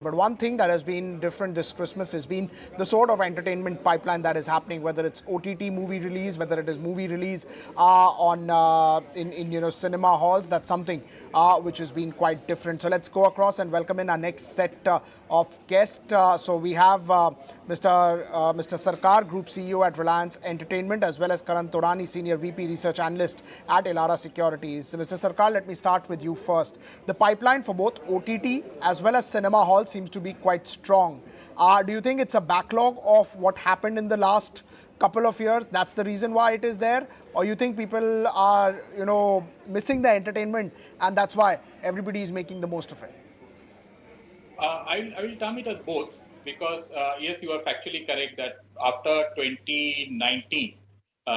But one thing that has been different this Christmas has been the sort of entertainment pipeline that is happening, whether it's OTT movie release, whether it is movie release on in cinema halls. That's something which has been quite different. So let's go across and welcome in our next set of guests. So we have Mr. Sarkar, Group CEO at Reliance Entertainment, as well as Karan Taurani, Senior VP Research Analyst at Elara Securities. So Mr. Sarkar, let me start with you first. The pipeline for both OTT as well as cinema halls seems to be quite strong. Do you think it's a backlog of what happened in the last couple of years? That's the reason why it is there? Or you think people are, missing the entertainment and that's why everybody is making the most of it? I will term it as both because, yes, you are factually correct that after 2019,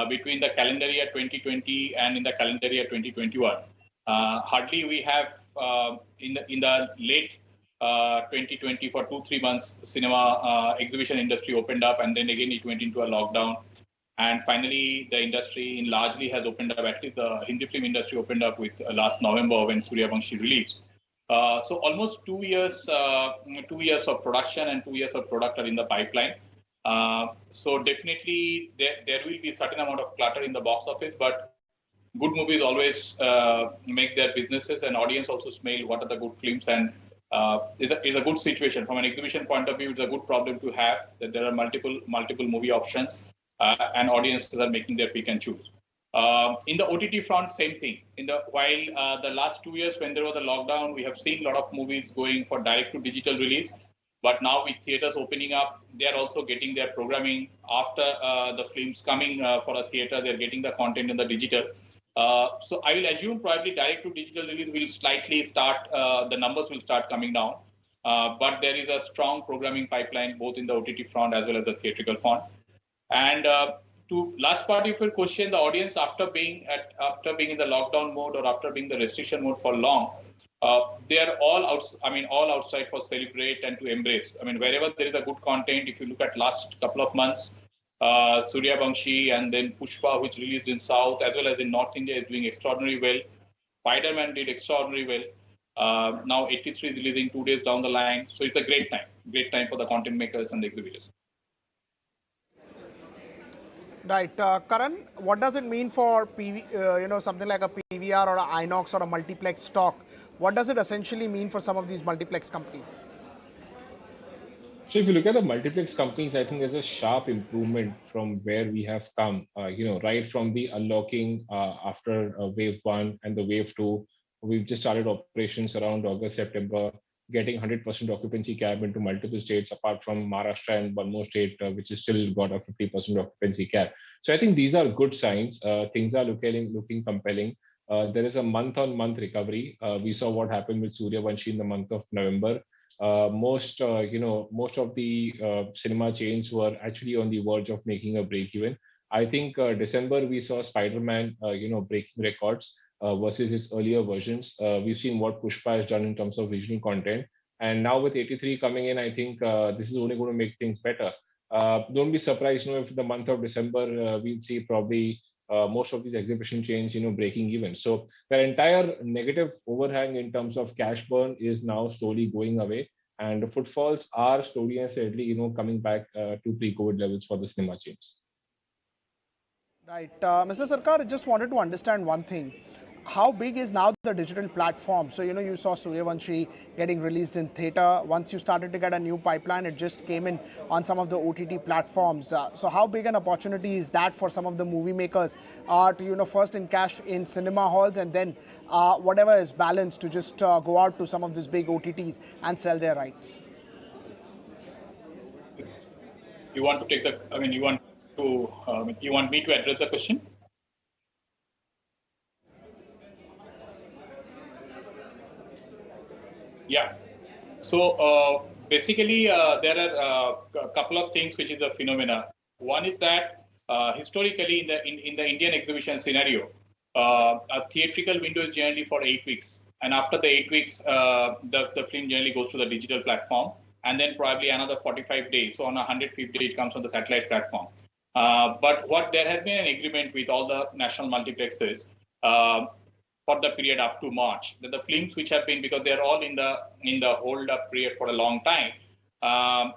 between the calendar year 2020 and in the calendar year 2021, hardly we have in the late 2020 for 2-3 months, cinema exhibition industry opened up, and then again it went into a lockdown. And finally, the industry largely has opened up. At least the Hindi film industry opened up with last November when Suryavanshi released. So almost 2 years, 2 years of production and 2 years of product are in the pipeline. So definitely there will be a certain amount of clutter in the box office, but good movies always make their businesses, and audience also smell what are the good films, and is a good situation from an exhibition point of view. It's a good problem to have that there are multiple movie options, and audiences are making their pick and choose. In the OTT front, same thing. While the last 2 years when there was a lockdown, we have seen a lot of movies going for direct to digital release. But now with theaters opening up, they are also getting their programming after the films coming for a theater. They're getting the content in the digital. So I will assume probably direct to digital release will slightly start, the numbers will start coming down. But there is a strong programming pipeline both in the OTT front as well as the theatrical front. And to last part of your question, the audience after being in the lockdown mode or after being the restriction mode for long, they are all outside for celebrate and to embrace. I mean, wherever there is a good content, if you look at last couple of months, Suryavanshi and then Pushpa, which released in South as well as in North India, is doing extraordinarily well. Spiderman did extraordinarily well. Now 83 is releasing 2 days down the line. So it's a great time for the content makers and the exhibitors. Right. Karan, what does it mean for something like a PVR or an INOX or a multiplex stock? What does it essentially mean for some of these multiplex companies? So if you look at the multiplex companies, I think there's a sharp improvement from where we have come. Right from the unlocking after wave one and the wave two, we've just started operations around August, September, getting 100% occupancy cap into multiple states, apart from Maharashtra and one more state, which is still got a 50% occupancy cap. So I think these are good signs. Things are looking compelling. There is a month-on-month recovery. We saw what happened with Suryavanshi in the month of November. Most of the cinema chains were actually on the verge of making a break even. I think December we saw Spiderman, breaking records versus its earlier versions. We've seen what Pushpa has done in terms of visual content, and now with 83 coming in, I think this is only going to make things better. Don't be surprised, if the month of December we'll see probably most of these exhibition chains, breaking even. So the entire negative overhang in terms of cash burn is now slowly going away, and the footfalls are slowly and steadily, coming back to pre-COVID levels for the cinema chains. Right. Mr. Sarkar, I just wanted to understand one thing. How big is now the digital platform? So, you saw Suryavanshi getting released in theatre. Once you started to get a new pipeline, it just came in on some of the OTT platforms. So how big an opportunity is that for some of the movie makers to, first encash in cinema halls and then whatever is balanced to just go out to some of these big OTTs and sell their rights? You want to take the, you want me to address the question? Yeah. So basically, there are a couple of things which is a phenomena. One is that historically in the Indian exhibition scenario, a theatrical window is generally for 8 weeks, and after the 8 weeks, the film generally goes to the digital platform, and then probably another 45 days. So on 105th day, it comes on the satellite platform. But what there has been an agreement with all the national multiplexes for the period up to March. The films which have been, because they are all in the hold up period for a long time.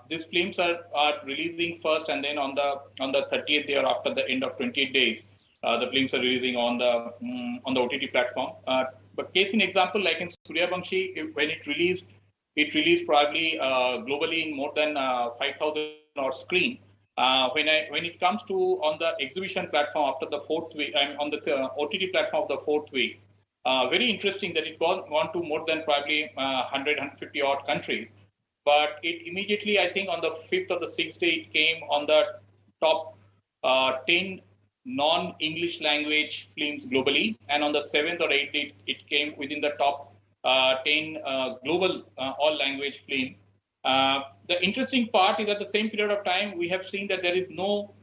These films are releasing first, and then on the 30th day or after the end of 28 days, the films are releasing on the OTT platform. But case in example, like in Suryavanshi, when it released probably globally in more than 5,000 or screen. When it comes to on the exhibition platform after the fourth week, and on the OTT platform of the fourth week, very interesting that it gone to more than probably 100, 150 odd countries. But it immediately, I think on the 5th or the 6th day, it came on the top 10 non-English language films globally. And on the 7th or 8th day, it came within the top 10 global all language film. The interesting part is at the same period of time, we have seen that there is no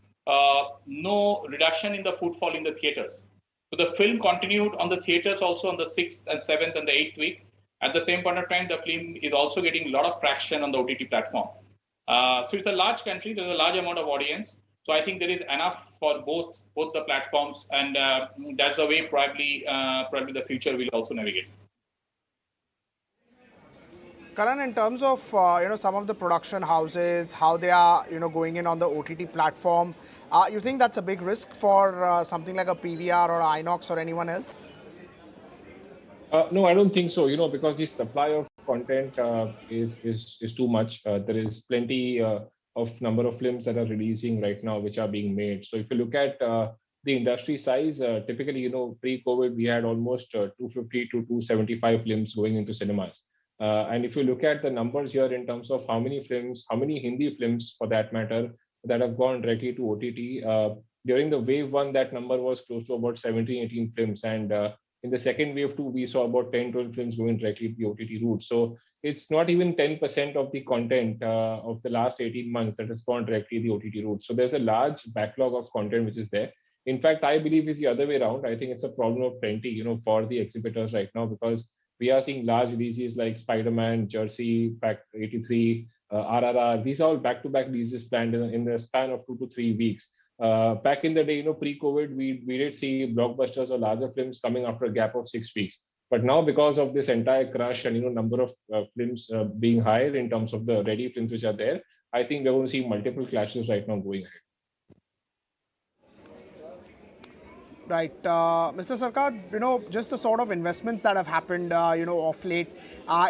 reduction in the footfall in the theaters. So the film continued on the theaters also on the 6th and 7th and the 8th week. At the same point of time, the film is also getting a lot of traction on the OTT platform. So it's a large country. There's a large amount of audience. So I think there is enough for both the platforms, and that's the way probably the future will also navigate. Karan, in terms of some of the production houses, how they are going in on the OTT platform, you think that's a big risk for something like a PVR or Inox or anyone else? No, I don't think so. Because the supply of content is too much. There is plenty of number of films that are releasing right now, which are being made. So if you look at the industry size, typically, pre-COVID, we had almost 250 to 275 films going into cinemas. And if you look at the numbers here in terms of how many films, how many Hindi films for that matter, that have gone directly to OTT, during the wave one, that number was close to about 17, 18 films. And in the second wave two, we saw about 10, 12 films going directly to the OTT route. So it's not even 10% of the content of the last 18 months that has gone directly to the OTT route. So there's a large backlog of content which is there. In fact, I believe it's the other way around. I think it's a problem of plenty, for the exhibitors right now, because we are seeing large releases like Spiderman, Jersey, Pack 83, RRR. These are all back-to-back releases planned in the span of 2 to 3 weeks. Back in the day, pre-COVID, we did see blockbusters or larger films coming after a gap of 6 weeks. But now, because of this entire crush and number of films being higher in terms of the ready films which are there, I think we're going to see multiple clashes right now going ahead. Right. Mr. Sarkar, just the sort of investments that have happened, of late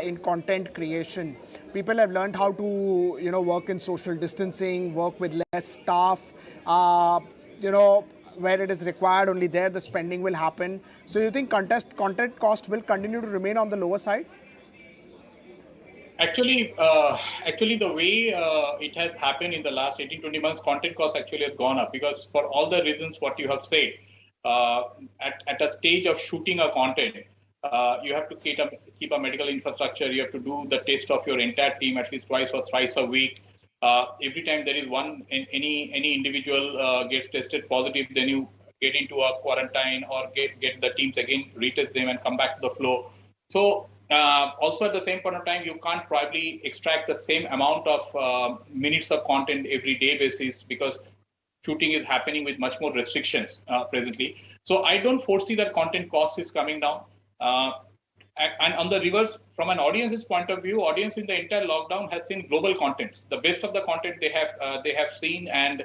in content creation. People have learned how to, work in social distancing, work with less staff, where it is required, only there the spending will happen. So you think content cost will continue to remain on the lower side? Actually, the way it has happened in the last 18-20 months, content cost actually has gone up, because for all the reasons what you have said, at a stage of shooting a content, you have to keep a medical infrastructure. You have to do the test of your entire team at least twice or thrice a week. Every time there is any individual gets tested positive, then you get into a quarantine or get the teams again, retest them and come back to the flow. So also at the same point of time, you can't probably extract the same amount of minutes of content every day basis, because shooting is happening with much more restrictions presently. So I don't foresee that content cost is coming down. And on the reverse, from an audience's point of view, audience in the entire lockdown has seen global contents. The best of the content they have seen and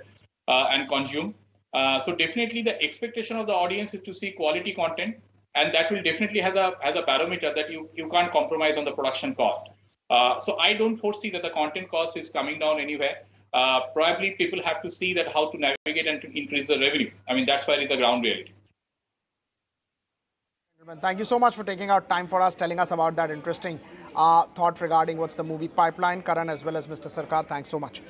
consumed. So definitely the expectation of the audience is to see quality content, and that will definitely has a barometer that you can't compromise on the production cost. So I don't foresee that the content cost is coming down anywhere. Probably people have to see that how to navigate and to increase the revenue. I mean, that's why it's the ground reality. Thank you so much for taking out time for us, telling us about that interesting thought regarding what's the movie pipeline. Karan as well as Mr. Sarkar, thanks so much.